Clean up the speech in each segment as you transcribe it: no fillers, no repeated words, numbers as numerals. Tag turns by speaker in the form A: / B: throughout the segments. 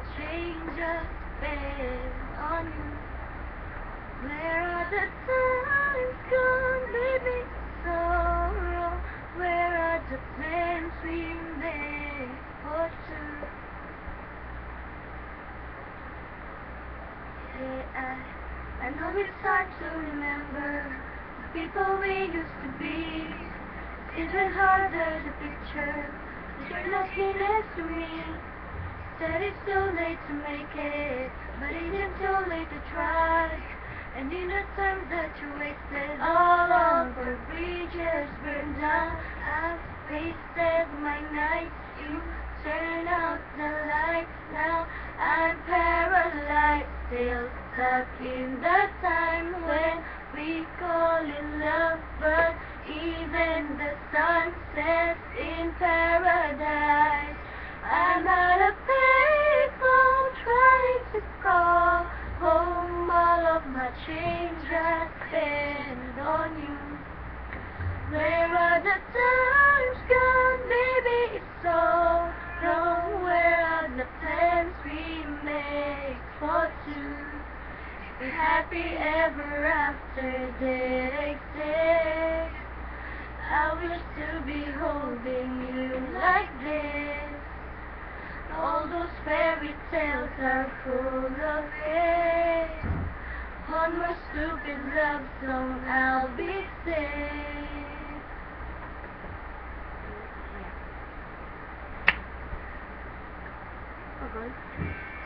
A: my changes been on you. Where are the times gone, baby, sorrow? Where are the plans we made for two? Yeah, I know it's hard to remember the people we used to be. It's even harder to picture that you're not here next to me. Said it's too late to make it, but it isn't too late to try. And in the time that you wasted, all of the bridges burned down. I've wasted my nights, you turn out the lights. Now I'm paralyzed, still stuck in the time when we call it love. But even the sun sets in paradise. I'm out of payphone trying to call home. All of my change I spent on you. Where are the times gone, baby? It's so wrong. Where are the plans we made for two? Be happy ever after did exist. I wish to be holding you like this. All those fairy tales are full of hate. One more stupid love song, I'll be safe. Okay.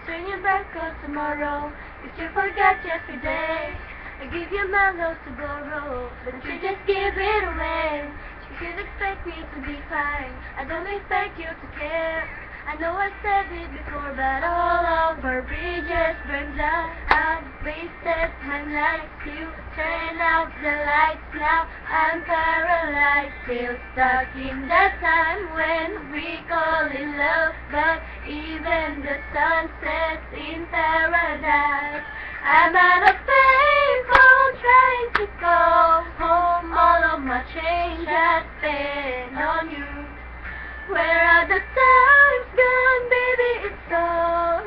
A: Turn your back on tomorrow if you forgot yesterday. I give you my love to borrow, but you just give it away. You could expect me to be fine, I don't expect you to care. I know I said it before, but all of our bridges burned down. I've wasted my nights, you turn out the lights. Now I'm paralyzed, still stuck in that time when we call it love. But even the sun sets in paradise. I'm out of payphone trying to call home. All of my change I spent on you. Where are the times gone, baby? It's so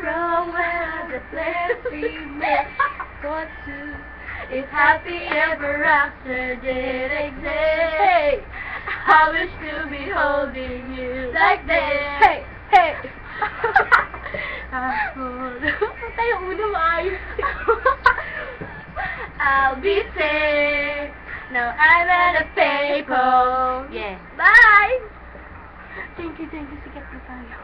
A: wrong. Where are the plans we made for two? If happy ever after did exist, hey, I wish to be holding you like this. Hey, hey. I'll be safe. Now I'm at a payphone. Yeah. Bye. Thank you, sikat na tayo.